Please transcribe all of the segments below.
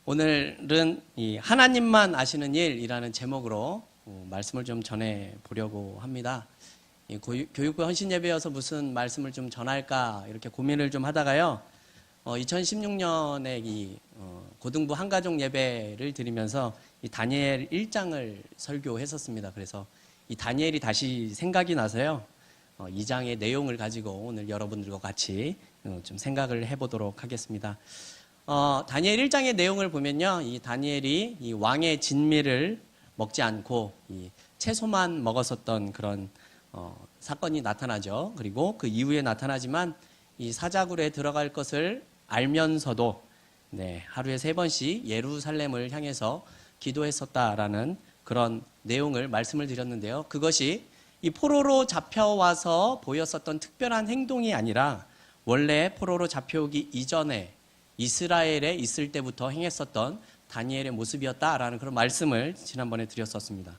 오늘은 이 하나님만 아시는 일이라는 제목으로 말씀을 좀 전해 보려고 합니다. 이 교육부 헌신 예배여서 무슨 말씀을 좀 전할까 이렇게 고민을 좀 하다가요. 2016년에 이 고등부 한가족 예배를 드리면서 이 다니엘 1장을 설교했었습니다. 그래서 이 다니엘이 다시 생각이 나서요. 2장의 내용을 가지고 오늘 여러분들과 같이 좀 생각을 해보도록 하겠습니다. 다니엘 1장의 내용을 보면요. 이 다니엘이 이 왕의 진미를 먹지 않고 이 채소만 먹었었던 그런 사건이 나타나죠. 그리고 그 이후에 나타나지만 이 사자굴에 들어갈 것을 알면서도 하루에 3번씩 예루살렘을 향해서 기도했었다라는 그런 내용을 말씀을 드렸는데요. 그것이 이 포로로 잡혀와서 보였었던 특별한 행동이 아니라 원래 포로로 잡혀오기 이전에 이스라엘에 있을 때부터 행했었던 다니엘의 모습이었다라는 그런 말씀을 지난번에 드렸었습니다.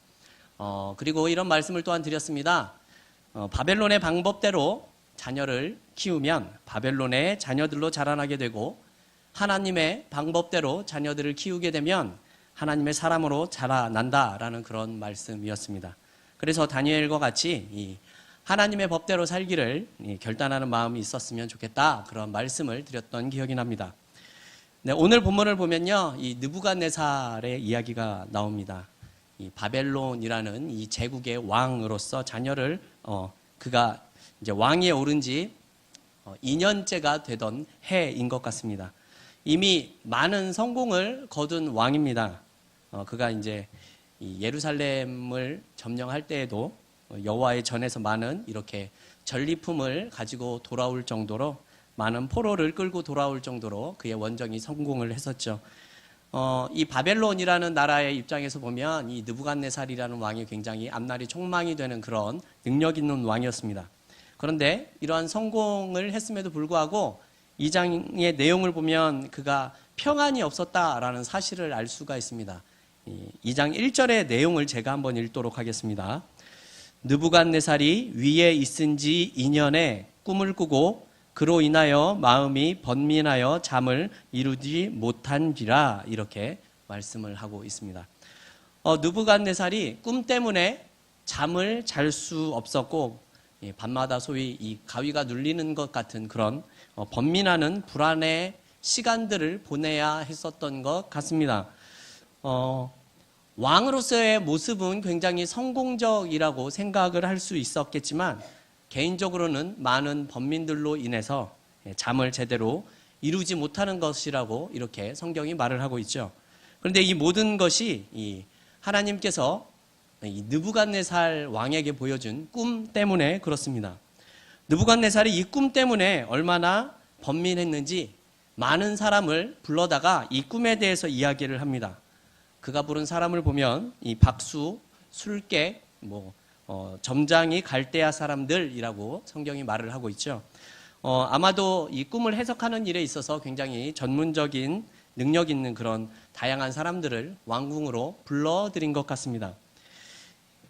그리고 이런 말씀을 또한 드렸습니다. 바벨론의 방법대로 자녀를 키우면 바벨론의 자녀들로 자라나게 되고 하나님의 방법대로 자녀들을 키우게 되면 하나님의 사람으로 자라난다라는 그런 말씀이었습니다. 그래서 다니엘과 같이 이 하나님의 법대로 살기를 결단하는 마음이 있었으면 좋겠다 그런 말씀을 드렸던 기억이 납니다. 오늘 본문을 보면요, 이 느부갓네살의 이야기가 나옵니다. 이 바벨론이라는 이 제국의 왕으로서 자녀를 그가 이제 왕위에 오른 지 2년째가 되던 해인 것 같습니다. 이미 많은 성공을 거둔 왕입니다. 그가 이제 이 예루살렘을 점령할 때에도 여호와의 전에서 많은 이렇게 전리품을 가지고 돌아올 정도로 많은 포로를 끌고 돌아올 정도로 그의 원정이 성공을 했었죠. 이 바벨론이라는 나라의 입장에서 보면 이 느부갓네살이라는 왕이 굉장히 앞날이 촉망이 되는 그런 능력 있는 왕이었습니다. 그런데 이러한 성공을 했음에도 불구하고 이 장의 내용을 보면 그가 평안이 없었다라는 사실을 알 수가 있습니다. 2장 1절의 내용을 제가 한번 읽도록 하겠습니다. 느부갓네살이 위에 있은 지 2년에 꿈을 꾸고 그로 인하여 마음이 번민하여 잠을 이루지 못한지라 이렇게 말씀을 하고 있습니다. 느부갓네살이 꿈 때문에 잠을 잘 수 없었고 밤마다 소위 이 가위가 눌리는 것 같은 그런 번민하는 불안의 시간들을 보내야 했었던 것 같습니다. 왕으로서의 모습은 굉장히 성공적이라고 생각을 할 수 있었겠지만 개인적으로는 많은 번민들로 인해서 잠을 제대로 이루지 못하는 것이라고 이렇게 성경이 말을 하고 있죠. 그런데 이 모든 것이 이 하나님께서 이 느부갓네살 왕에게 보여준 꿈 때문에 그렇습니다. 느부갓네살이 이 꿈 때문에 얼마나 번민했는지 많은 사람을 불러다가 이 꿈에 대해서 이야기를 합니다. 그가 부른 사람을 보면 이 박수, 술객, 점장이 갈대아 사람들이라고 성경이 말을 하고 있죠. 아마도 이 꿈을 해석하는 일에 있어서 굉장히 전문적인 능력 있는 그런 다양한 사람들을 왕궁으로 불러들인 것 같습니다.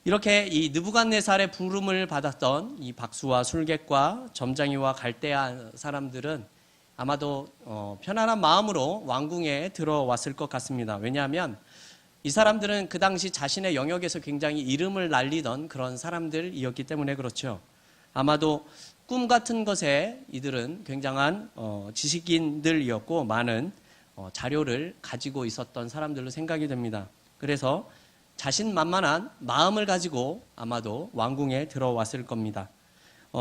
이렇게 이 느부갓네살의 부름을 받았던 이 박수와 술객과 점장이와 갈대아 사람들은 아마도 편안한 마음으로 왕궁에 들어왔을 것 같습니다. 왜냐하면 이 사람들은 그 당시 자신의 영역에서 굉장히 이름을 날리던 그런 사람들이었기 때문에 그렇죠. 아마도 꿈 같은 것에 이들은 굉장한 지식인들이었고 많은 자료를 가지고 있었던 사람들로 생각이 됩니다. 그래서 자신만만한 마음을 가지고 아마도 왕궁에 들어왔을 겁니다.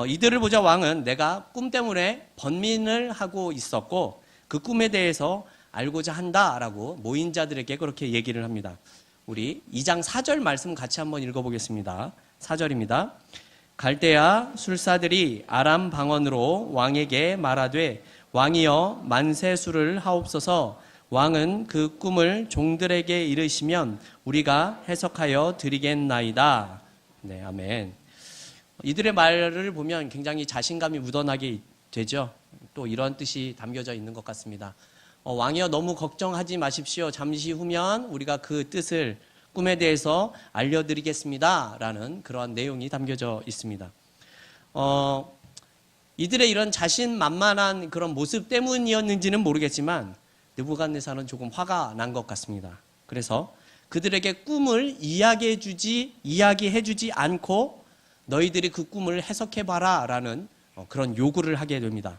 이들을 보자 왕은 내가 꿈 때문에 번민을 하고 있었고 그 꿈에 대해서 알고자 한다라고 모인 자들에게 그렇게 얘기를 합니다. 우리 2장 4절 말씀 같이 한번 읽어보겠습니다. 4절입니다. 갈대아 술사들이 아람 방언으로 왕에게 말하되 왕이여 만세수를 하옵소서. 왕은 그 꿈을 종들에게 이르시면 우리가 해석하여 드리겠나이다. 네, 아멘. 이들의 말을 보면 굉장히 자신감이 묻어나게 되죠. 또 이런 뜻이 담겨져 있는 것 같습니다. 왕이여 너무 걱정하지 마십시오. 잠시 후면 우리가 그 뜻을 꿈에 대해서 알려드리겠습니다. 라는 그러한 내용이 담겨져 있습니다. 이들의 이런 자신만만한 그런 모습 때문이었는지는 모르겠지만 느부갓네살은 조금 화가 난 것 같습니다. 그래서 그들에게 꿈을 이야기해주지 않고 너희들이 그 꿈을 해석해봐라 라는 그런 요구를 하게 됩니다.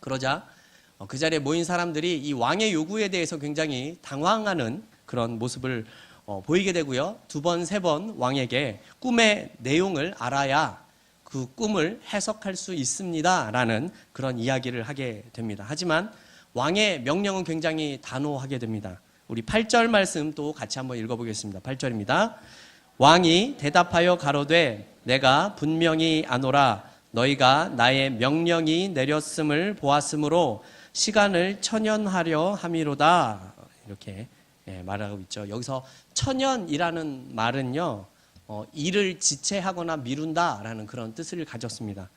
그러자 그 자리에 모인 사람들이 이 왕의 요구에 대해서 굉장히 당황하는 그런 모습을 보이게 되고요. 2번, 3번 왕에게 꿈의 내용을 알아야 그 꿈을 해석할 수 있습니다 라는 그런 이야기를 하게 됩니다. 하지만 왕의 명령은 굉장히 단호하게 됩니다. 우리 8절 말씀 또 같이 한번 읽어보겠습니다. 8절입니다. 왕이 대답하여 가로되 내가 분명히 아노라 너희가 나의 명령이 내렸음을 보았으므로 시간을 천연하려 함이로다. 이렇게 말하고 있죠. 여기서 천연이라는 말은요, 일을 지체하거나 미룬다라는 그런 뜻을 가졌습니다.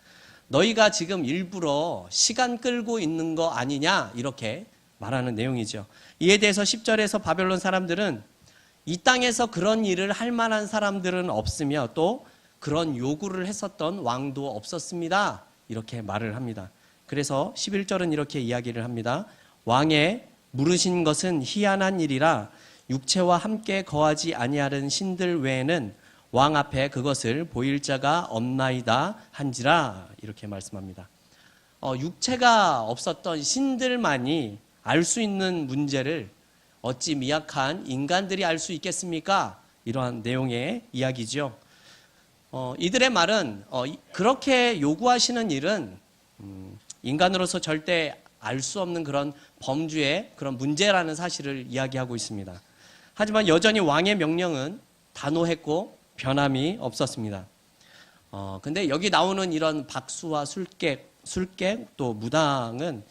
너희가 지금 일부러 시간 끌고 있는 거 아니냐 이렇게 말하는 내용이죠. 이에 대해서 10절에서 바벨론 사람들은 이 땅에서 그런 일을 할 만한 사람들은 없으며 또 그런 요구를 했었던 왕도 없었습니다. 이렇게 말을 합니다. 그래서 11절은 이렇게 이야기를 합니다. 왕의 물으신 것은 희한한 일이라 육체와 함께 거하지 아니하는 신들 외에는 왕 앞에 그것을 보일 자가 없나이다 한지라 이렇게 말씀합니다. 육체가 없었던 신들만이 알 수 있는 문제를 어찌 미약한 인간들이 알 수 있겠습니까? 이러한 내용의 이야기죠. 이들의 말은 그렇게 요구하시는 일은 인간으로서 절대 알 수 없는 그런 범주의 그런 문제라는 사실을 이야기하고 있습니다. 하지만 여전히 왕의 명령은 단호했고 변함이 없었습니다. 근데 여기 나오는 이런 박수와 술객 또 무당은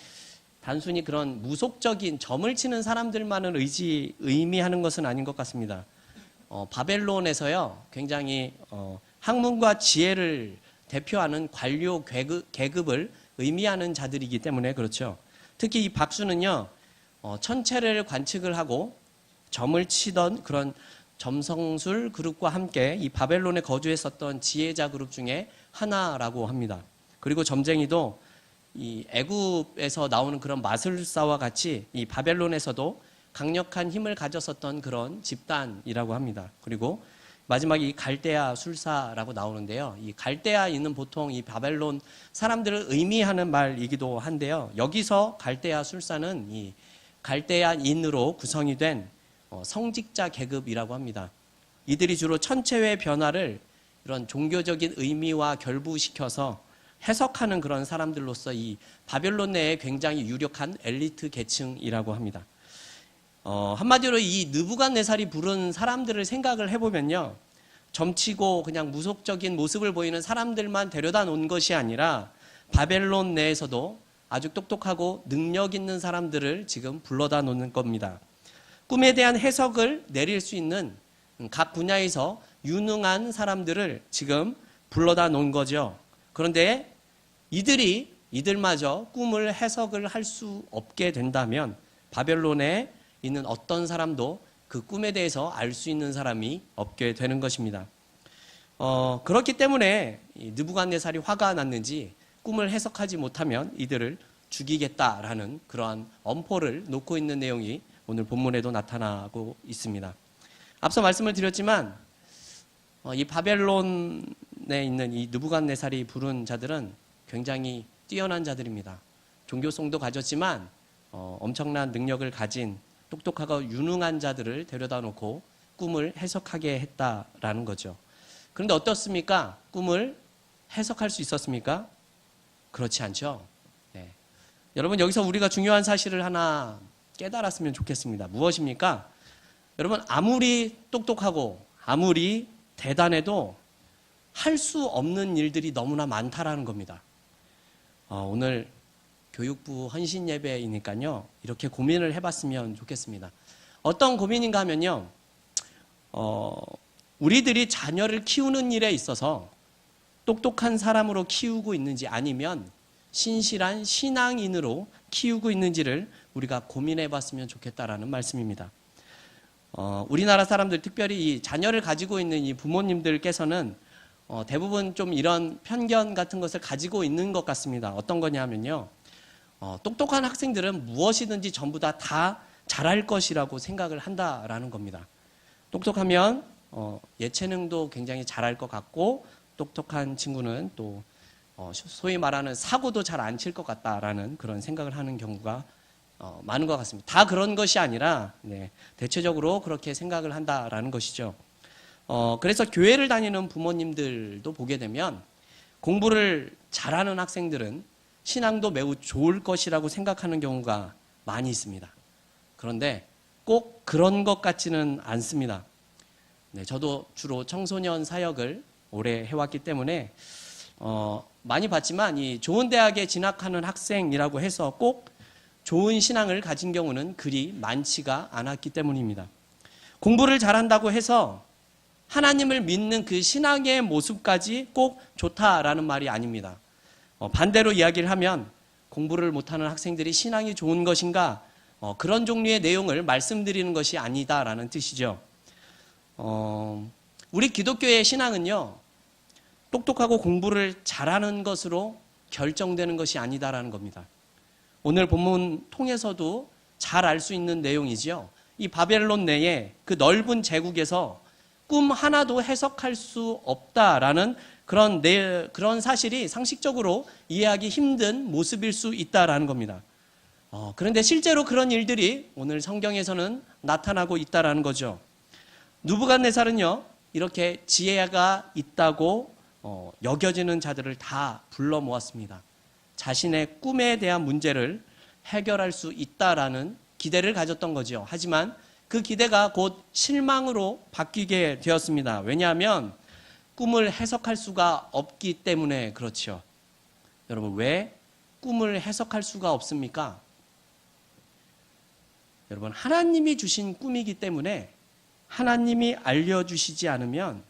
단순히 그런 무속적인 점을 치는 사람들만을 의미하는 것은 아닌 것 같습니다. 바벨론에서요 굉장히 학문과 지혜를 대표하는 관료 계급을 의미하는 자들이기 때문에 그렇죠. 특히 이 박수는요 천체를 관측을 하고 점을 치던 그런 점성술 그룹과 함께 이 바벨론에 거주했었던 지혜자 그룹 중에 하나라고 합니다. 그리고 점쟁이도 이 애굽에서 나오는 그런 마술사와 같이 이 바벨론에서도 강력한 힘을 가졌었던 그런 집단이라고 합니다. 그리고 마지막에 이 갈대아 술사라고 나오는데요. 이 갈대아인은 보통 이 바벨론 사람들을 의미하는 말이기도 한데요. 여기서 갈대아 술사는 이 갈대아인으로 구성이 된 성직자 계급이라고 합니다. 이들이 주로 천체의 변화를 이런 종교적인 의미와 결부시켜서 해석하는 그런 사람들로서 이 바벨론 내에 굉장히 유력한 엘리트 계층이라고 합니다. 한마디로 이 느부갓네살이 부른 사람들을 생각을 해보면요. 점치고 그냥 무속적인 모습을 보이는 사람들만 데려다 놓은 것이 아니라 바벨론 내에서도 아주 똑똑하고 능력 있는 사람들을 지금 불러다 놓는 겁니다. 꿈에 대한 해석을 내릴 수 있는 각 분야에서 유능한 사람들을 지금 불러다 놓은 거죠. 그런데 이들마저 꿈을 해석을 할 수 없게 된다면 바벨론에 있는 어떤 사람도 그 꿈에 대해서 알 수 있는 사람이 없게 되는 것입니다. 그렇기 때문에 느부갓네살이 화가 났는지 꿈을 해석하지 못하면 이들을 죽이겠다라는 그러한 엄포를 놓고 있는 내용이 오늘 본문에도 나타나고 있습니다. 앞서 말씀을 드렸지만 이 바벨론에 있는 이 느부갓네살이 부른 자들은 굉장히 뛰어난 자들입니다. 종교성도 가졌지만 엄청난 능력을 가진 똑똑하고 유능한 자들을 데려다 놓고 꿈을 해석하게 했다라는 거죠. 그런데 어떻습니까? 꿈을 해석할 수 있었습니까? 그렇지 않죠. 네. 여러분 여기서 우리가 중요한 사실을 하나 깨달았으면 좋겠습니다. 무엇입니까? 여러분 아무리 똑똑하고 아무리 대단해도 할 수 없는 일들이 너무나 많다라는 겁니다. 오늘 교육부 헌신 예배이니까요. 이렇게 고민을 해봤으면 좋겠습니다. 어떤 고민인가 하면요. 우리들이 자녀를 키우는 일에 있어서 똑똑한 사람으로 키우고 있는지 아니면 신실한 신앙인으로 키우고 있는지를 우리가 고민해봤으면 좋겠다라는 말씀입니다. 우리나라 사람들 특별히 이 자녀를 가지고 있는 이 부모님들께서는 대부분 좀 이런 편견 같은 것을 가지고 있는 것 같습니다. 어떤 거냐 하면요. 똑똑한 학생들은 무엇이든지 전부 다 잘할 것이라고 생각을 한다라는 겁니다. 똑똑하면 예체능도 굉장히 잘할 것 같고, 똑똑한 친구는 또 소위 말하는 사고도 잘 안 칠 것 같다라는 그런 생각을 하는 경우가 많은 것 같습니다. 다 그런 것이 아니라 대체적으로 그렇게 생각을 한다라는 것이죠. 그래서 교회를 다니는 부모님들도 보게 되면 공부를 잘하는 학생들은 신앙도 매우 좋을 것이라고 생각하는 경우가 많이 있습니다. 그런데 꼭 그런 것 같지는 않습니다. 저도 주로 청소년 사역을 오래 해왔기 때문에 많이 봤지만 이 좋은 대학에 진학하는 학생이라고 해서 꼭 좋은 신앙을 가진 경우는 그리 많지가 않았기 때문입니다. 공부를 잘한다고 해서 하나님을 믿는 그 신앙의 모습까지 꼭 좋다라는 말이 아닙니다. 반대로 이야기를 하면 공부를 못하는 학생들이 신앙이 좋은 것인가, 그런 종류의 내용을 말씀드리는 것이 아니다라는 뜻이죠. 우리 기독교의 신앙은요, 똑똑하고 공부를 잘하는 것으로 결정되는 것이 아니다라는 겁니다. 오늘 본문 통해서도 잘 알 수 있는 내용이죠. 이 바벨론 내에 그 넓은 제국에서 꿈 하나도 해석할 수 없다라는 그런 사실이 상식적으로 이해하기 힘든 모습일 수 있다라는 겁니다. 그런데 실제로 그런 일들이 오늘 성경에서는 나타나고 있다라는 거죠. 느부갓네살은요, 이렇게 지혜가 있다고 여겨지는 자들을 다 불러 모았습니다. 자신의 꿈에 대한 문제를 해결할 수 있다라는 기대를 가졌던 거죠. 하지만 그 기대가 곧 실망으로 바뀌게 되었습니다. 왜냐하면 꿈을 해석할 수가 없기 때문에 그렇죠. 여러분, 왜 꿈을 해석할 수가 없습니까? 여러분, 하나님이 주신 꿈이기 때문에 하나님이 알려주시지 않으면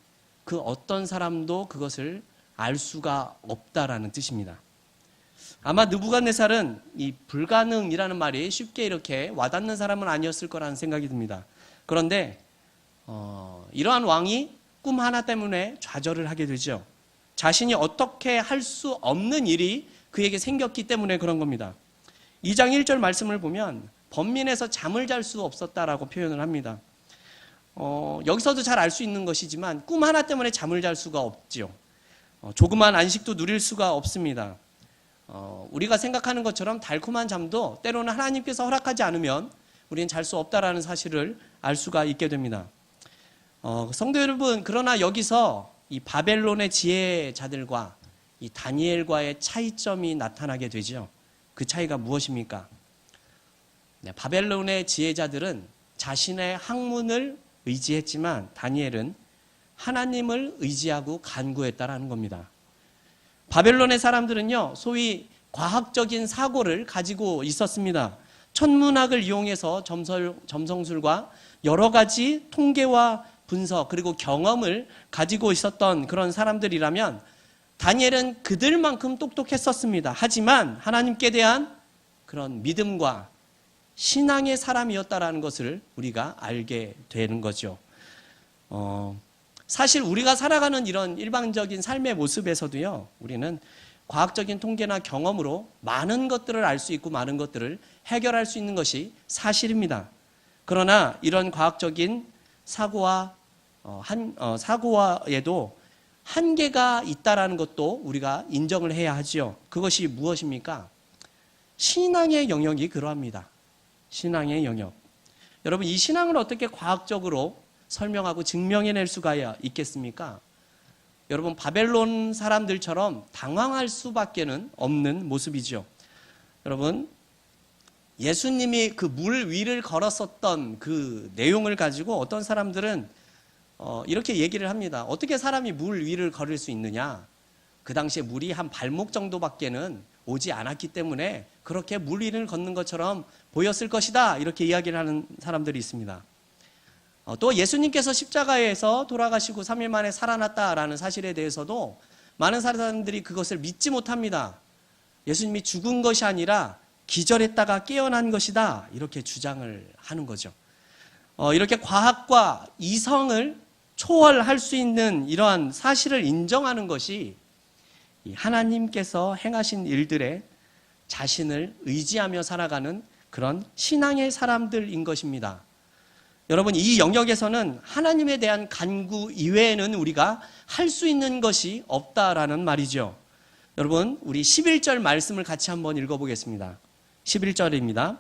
그 어떤 사람도 그것을 알 수가 없다라는 뜻입니다. 아마 느부갓네살은 이 불가능이라는 말이 쉽게 이렇게 와닿는 사람은 아니었을 거라는 생각이 듭니다. 그런데 이러한 왕이 꿈 하나 때문에 좌절을 하게 되죠. 자신이 어떻게 할 수 없는 일이 그에게 생겼기 때문에 그런 겁니다. 2장 1절 말씀을 보면 번민해서 잠을 잘 수 없었다라고 표현을 합니다. 여기서도 잘 알 수 있는 것이지만 꿈 하나 때문에 잠을 잘 수가 없지요. 조그만 안식도 누릴 수가 없습니다. 우리가 생각하는 것처럼 달콤한 잠도 때로는 하나님께서 허락하지 않으면 우리는 잘 수 없다라는 사실을 알 수가 있게 됩니다. 성도 여러분, 그러나 여기서 이 바벨론의 지혜자들과 이 다니엘과의 차이점이 나타나게 되죠. 그 차이가 무엇입니까? 바벨론의 지혜자들은 자신의 학문을 의지했지만 다니엘은 하나님을 의지하고 간구했다라는 겁니다. 바벨론의 사람들은요, 소위 과학적인 사고를 가지고 있었습니다. 천문학을 이용해서 점성술과 여러 가지 통계와 분석 그리고 경험을 가지고 있었던 그런 사람들이라면 다니엘은 그들만큼 똑똑했었습니다. 하지만 하나님께 대한 그런 믿음과 신앙의 사람이었다라는 것을 우리가 알게 되는 거죠. 사실 우리가 살아가는 이런 일반적인 삶의 모습에서도요, 우리는 과학적인 통계나 경험으로 많은 것들을 알 수 있고 많은 것들을 해결할 수 있는 것이 사실입니다. 그러나 이런 과학적인 사고에도 한계가 있다라는 것도 우리가 인정을 해야 하죠. 그것이 무엇입니까? 신앙의 영역이 그러합니다. 신앙의 영역. 여러분, 이 신앙을 어떻게 과학적으로 설명하고 증명해낼 수가 있겠습니까? 여러분, 바벨론 사람들처럼 당황할 수밖에는 없는 모습이죠. 여러분, 예수님이 그 물 위를 걸었었던 그 내용을 가지고 어떤 사람들은 이렇게 얘기를 합니다. 어떻게 사람이 물 위를 걸을 수 있느냐? 그 당시에 물이 한 발목 정도밖에는 오지 않았기 때문에 그렇게 물 위를 걷는 것처럼 보였을 것이다. 이렇게 이야기를 하는 사람들이 있습니다. 또 예수님께서 십자가에서 돌아가시고 3일 만에 살아났다라는 사실에 대해서도 많은 사람들이 그것을 믿지 못합니다. 예수님이 죽은 것이 아니라 기절했다가 깨어난 것이다. 이렇게 주장을 하는 거죠. 이렇게 과학과 이성을 초월할 수 있는 이러한 사실을 인정하는 것이 하나님께서 행하신 일들의 자신을 의지하며 살아가는 그런 신앙의 사람들인 것입니다. 여러분, 이 영역에서는 하나님에 대한 간구 이외에는 우리가 할 수 있는 것이 없다라는 말이죠. 여러분, 우리 11절 말씀을 같이 한번 읽어보겠습니다. 11절입니다.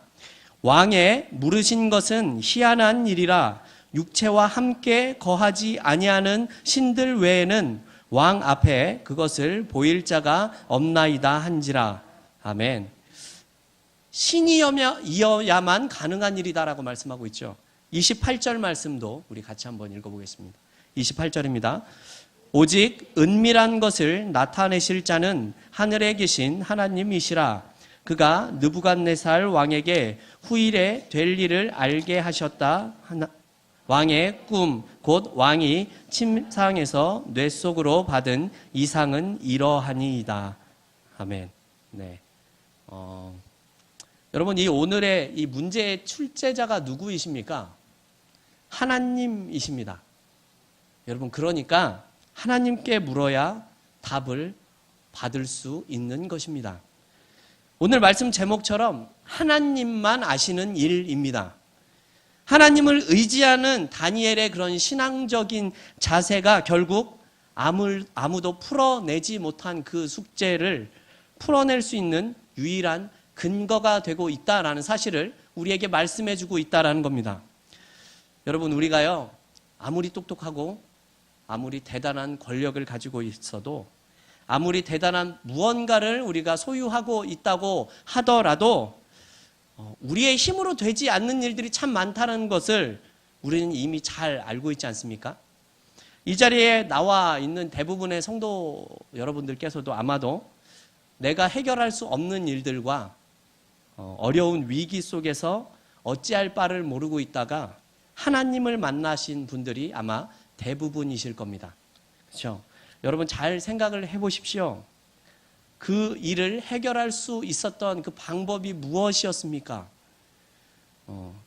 왕의 물으신 것은 희한한 일이라 육체와 함께 거하지 아니하는 신들 외에는 왕 앞에 그것을 보일 자가 없나이다 한지라. 아멘. 신이어야만 가능한 일이다라고 말씀하고 있죠. 28절 말씀도 우리 같이 한번 읽어보겠습니다. 28절입니다. 오직 은밀한 것을 나타내실 자는 하늘에 계신 하나님이시라. 그가 느부갓네살 왕에게 후일에 될 일을 알게 하셨다. 왕의 꿈, 곧 왕이 침상에서 뇌 속으로 받은 이상은 이러하니이다. 아멘. 네. 여러분, 이 오늘의 이 문제의 출제자가 누구이십니까? 하나님이십니다. 여러분, 그러니까 하나님께 물어야 답을 받을 수 있는 것입니다. 오늘 말씀 제목처럼 하나님만 아시는 일입니다. 하나님을 의지하는 다니엘의 그런 신앙적인 자세가 결국 아무도 풀어내지 못한 그 숙제를 풀어낼 수 있는 유일한 근거가 되고 있다라는 사실을 우리에게 말씀해주고 있다라는 겁니다. 여러분, 우리가요, 아무리 똑똑하고 아무리 대단한 권력을 가지고 있어도, 아무리 대단한 무언가를 우리가 소유하고 있다고 하더라도 우리의 힘으로 되지 않는 일들이 참 많다는 것을 우리는 이미 잘 알고 있지 않습니까? 이 자리에 나와 있는 대부분의 성도 여러분들께서도 아마도 내가 해결할 수 없는 일들과 어려운 위기 속에서 어찌할 바를 모르고 있다가 하나님을 만나신 분들이 아마 대부분이실 겁니다. 그렇죠? 여러분, 잘 생각을 해보십시오. 그 일을 해결할 수 있었던 그 방법이 무엇이었습니까?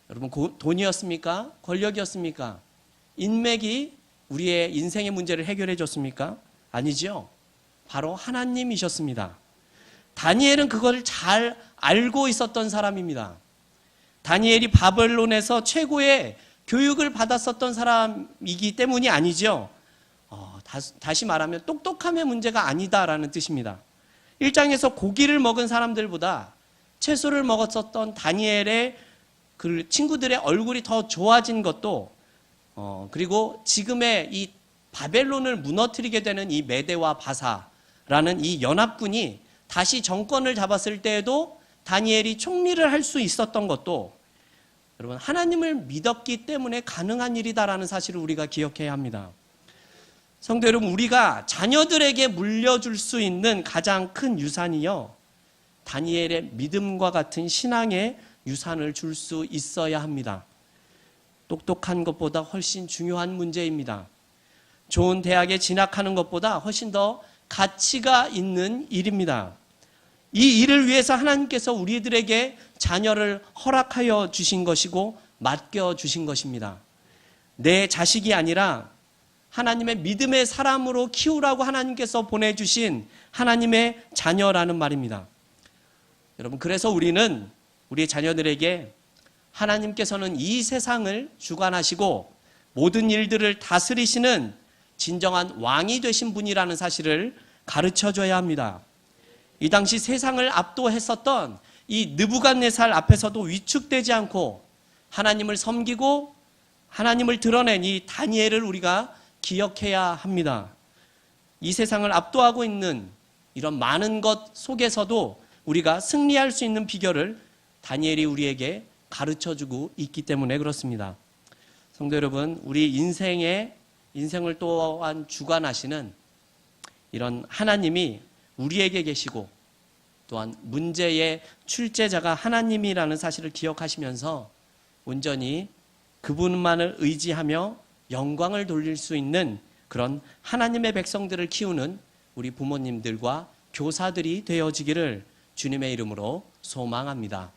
여러분, 돈이었습니까? 권력이었습니까? 인맥이 우리의 인생의 문제를 해결해 줬습니까? 아니죠. 바로 하나님이셨습니다. 다니엘은 그걸 잘 알고 있었던 사람입니다. 다니엘이 바벨론에서 최고의 교육을 받았었던 사람이기 때문이 아니죠. 다시 말하면 똑똑함의 문제가 아니다라는 뜻입니다. 1장에서 고기를 먹은 사람들보다 채소를 먹었었던 다니엘의 그 친구들의 얼굴이 더 좋아진 것도, 그리고 지금의 이 바벨론을 무너뜨리게 되는 이 메대와 바사라는 이 연합군이 다시 정권을 잡았을 때에도 다니엘이 총리를 할 수 있었던 것도 여러분, 하나님을 믿었기 때문에 가능한 일이다라는 사실을 우리가 기억해야 합니다. 성도 여러분, 우리가 자녀들에게 물려줄 수 있는 가장 큰 유산이요, 다니엘의 믿음과 같은 신앙의 유산을 줄 수 있어야 합니다. 똑똑한 것보다 훨씬 중요한 문제입니다. 좋은 대학에 진학하는 것보다 훨씬 더 가치가 있는 일입니다. 이 일을 위해서 하나님께서 우리들에게 자녀를 허락하여 주신 것이고 맡겨 주신 것입니다. 내 자식이 아니라 하나님의 믿음의 사람으로 키우라고 하나님께서 보내주신 하나님의 자녀라는 말입니다. 여러분, 그래서 우리는 우리의 자녀들에게 하나님께서는 이 세상을 주관하시고 모든 일들을 다스리시는 진정한 왕이 되신 분이라는 사실을 가르쳐줘야 합니다. 이 당시 세상을 압도했었던 이 느부갓네살 앞에서도 위축되지 않고 하나님을 섬기고 하나님을 드러낸 이 다니엘을 우리가 기억해야 합니다. 이 세상을 압도하고 있는 이런 많은 것 속에서도 우리가 승리할 수 있는 비결을 다니엘이 우리에게 가르쳐주고 있기 때문에 그렇습니다. 성도 여러분, 우리 인생을 또한 주관하시는 이런 하나님이 우리에게 계시고 또한 문제의 출제자가 하나님이라는 사실을 기억하시면서 온전히 그분만을 의지하며 영광을 돌릴 수 있는 그런 하나님의 백성들을 키우는 우리 부모님들과 교사들이 되어지기를 주님의 이름으로 소망합니다.